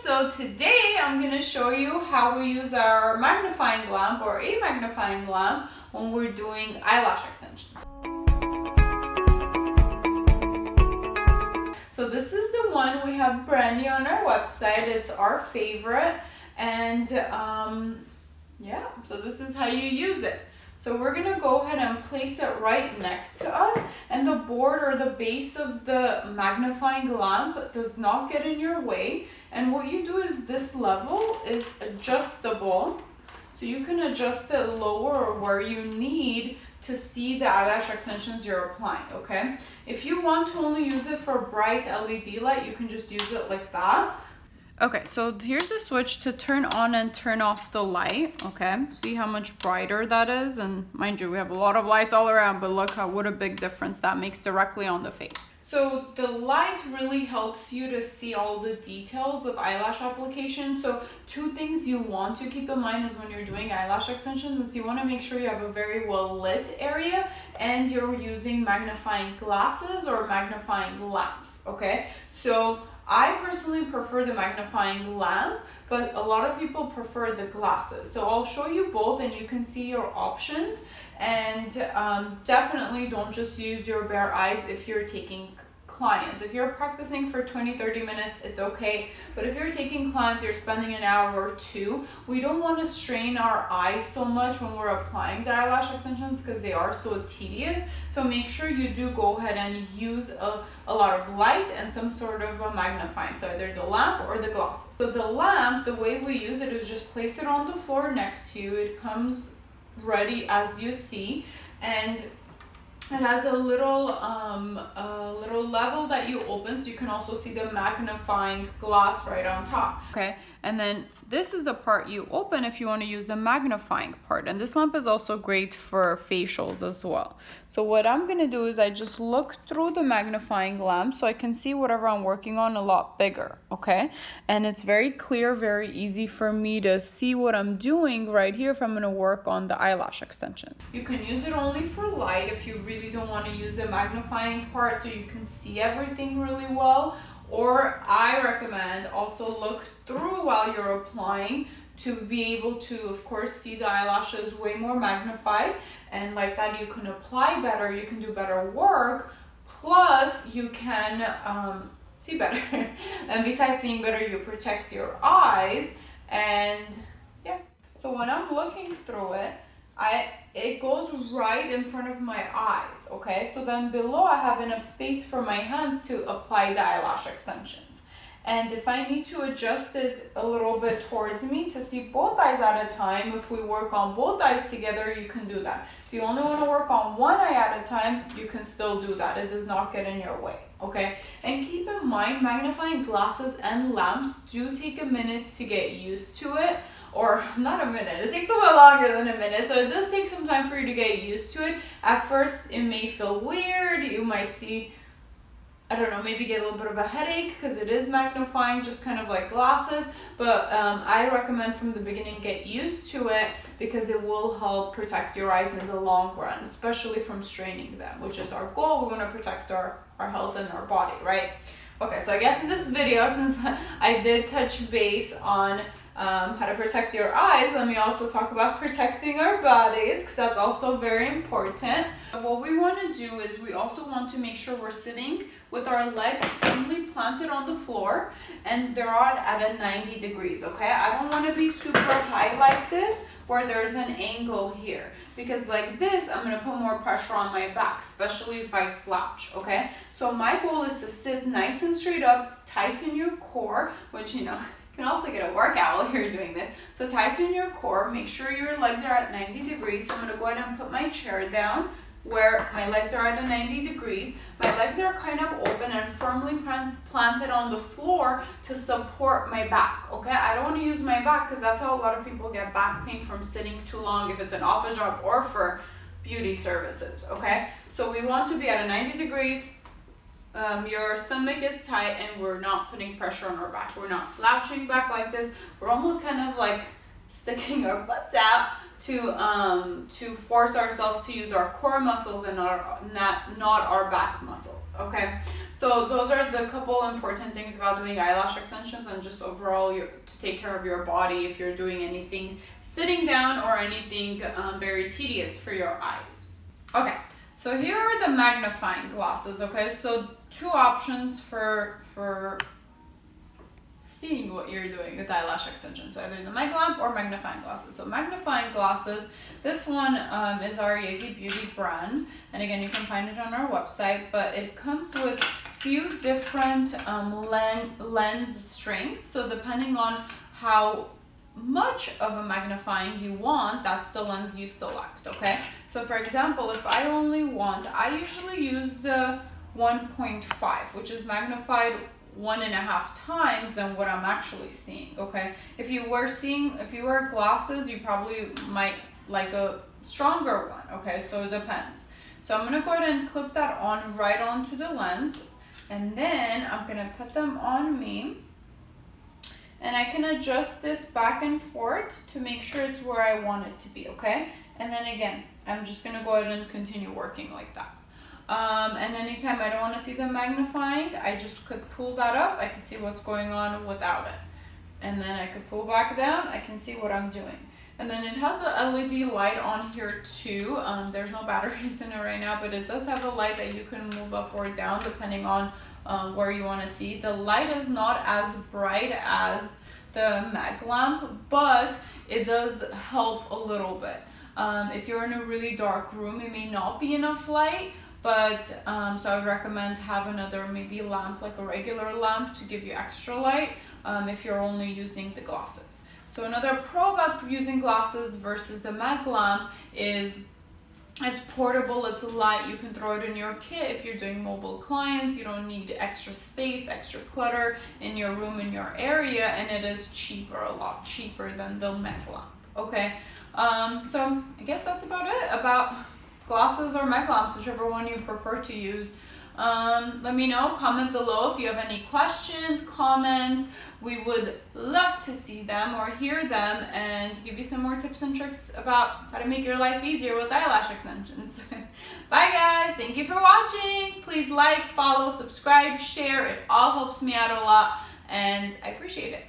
So today I'm going to show you how we use our magnifying lamp or a magnifying lamp when we're doing eyelash extensions. So this is the one we have brand new on our website. It's our favorite, and yeah, so this is how you use it. So we're gonna go ahead and place it right next to us, and the board or the base of the magnifying lamp does not get in your way. And what you do is this level is adjustable, so you can adjust it lower or where you need to see the eyelash extensions you're applying, okay? If you want to only use it for bright LED light, you can just use it like that. Okay, so here's the switch to turn on and turn off the light, okay? See how much brighter that is? And mind you, we have a lot of lights all around, but look what a big difference that makes directly on the face. So the light really helps you to see all the details of eyelash application. So two things you want to keep in mind is when you're doing eyelash extensions is you want to make sure you have a very well lit area and you're using magnifying glasses or magnifying lamps, okay? So I personally prefer the magnifying lamp, but a lot of people prefer the glasses. So I'll show you both and you can see your options. And definitely don't just use your bare eyes if you're taking clients. If you're practicing for 20-30 minutes, it's okay. But if you're taking clients, you're spending an hour or two, we don't want to strain our eyes so much when we're applying the eyelash extensions because they are so tedious. So make sure you do go ahead and use a lot of light and some sort of a magnifying, so either the lamp or the glasses. So the lamp, the way we use it is just place it on the floor next to you. It comes ready as you see, and it has a little level that you open, so you can also see the magnifying glass right on top. Okay, and then this is the part you open if you want to use the magnifying part, and this lamp is also great for facials as well. So what I'm going to do is I just look through the magnifying lamp so I can see whatever I'm working on a lot bigger, okay? And it's very clear, very easy for me to see what I'm doing right here if I'm going to work on the eyelash extensions. You can use it only for light if you really don't want to use the magnifying part so you can see everything really well. Or I recommend also look through while you're applying to be able to, of course, see the eyelashes way more magnified, and like that you can apply better, you can do better work, plus you can see better. And besides seeing better, you protect your eyes, and yeah. So when I'm looking through it, it goes right in front of my eyes, okay? So then below I have enough space for my hands to apply the eyelash extensions. And if I need to adjust it a little bit towards me to see both eyes at a time, if we work on both eyes together, you can do that. If you only want to work on one eye at a time, you can still do that. It does not get in your way, okay? And keep in mind, magnifying glasses and lamps do take a minute to get used to it. Or not a minute, it takes a little longer than a minute, so it does take some time for you to get used to it. At first it may feel weird, you might see, I don't know, maybe get a little bit of a headache because it is magnifying just kind of like glasses, but I recommend from the beginning get used to it because it will help protect your eyes in the long run, especially from straining them, which is our goal. We want to protect our health and our body, right? Okay, so I guess in this video, since I did touch base on how to protect your eyes, let me also talk about protecting our bodies because that's also very important. What we want to do is we also want to make sure we're sitting with our legs firmly planted on the floor and they're at a 90 degrees, okay? I don't want to be super high like this where there's an angle here, because like this, I'm going to put more pressure on my back, especially if I slouch, okay? So my goal is to sit nice and straight up, tighten your core, which, you know, you can also get a workout while you're doing this. So tighten your core, make sure your legs are at 90 degrees. So I'm going to go ahead and put my chair down where my legs are at a 90 degrees. My legs are kind of open and firmly planted on the floor to support my back, okay? I don't want to use my back because that's how a lot of people get back pain from sitting too long if it's an office job or for beauty services, okay? So we want to be at a 90 degrees. Your stomach is tight and we're not putting pressure on our back. We're not slouching back like this. We're almost kind of like sticking our butts out, to force ourselves to use our core muscles and not our back muscles. Okay, so those are the couple important things about doing eyelash extensions, and just overall to take care of your body if you're doing anything sitting down or anything very tedious for your eyes. Okay, so here are the magnifying glasses. Okay, so two options for seeing what you're doing with eyelash extensions, so either the mag lamp or magnifying glasses. So magnifying glasses, this one is our Yegi Beauty brand, and again, you can find it on our website, but it comes with few different lens strengths. So depending on how much of a magnifying you want, that's the lens you select. Okay, so for example, if I only want, I usually use the 1.5, which is magnified 1.5 times than what I'm actually seeing. Okay, if you wear glasses, you probably might like a stronger one. Okay, so it depends. So I'm gonna go ahead and clip that on right onto the lens, and then I'm gonna put them on me, and I can adjust this back and forth to make sure it's where I want it to be. Okay, and then again, I'm just gonna go ahead and continue working like that. And anytime I don't want to see the magnifying, I just could pull that up. I can see what's going on without it. And then I could pull back down. I can see what I'm doing. And then it has a LED light on here too. There's no batteries in it right now, but it does have a light that you can move up or down depending on where you want to see. The light is not as bright as the mag lamp, but it does help a little bit. If you're in a really dark room, it may not be enough light, but so I would recommend have another maybe lamp, like a regular lamp, to give you extra light if you're only using the glasses. So another pro about using glasses versus the mag lamp is it's portable, it's light, you can throw it in your kit if you're doing mobile clients. You don't need extra space, extra clutter in your room, in your area, and it is cheaper, a lot cheaper than the mag lamp. Okay, so I guess that's about it about glasses or mag lamps, whichever one you prefer to use. Let me know, comment below if you have any questions, comments. We would love to see them or hear them and give you some more tips and tricks about how to make your life easier with eyelash extensions. Bye guys, thank you for watching. Please like, follow, subscribe, share. It all helps me out a lot and I appreciate it.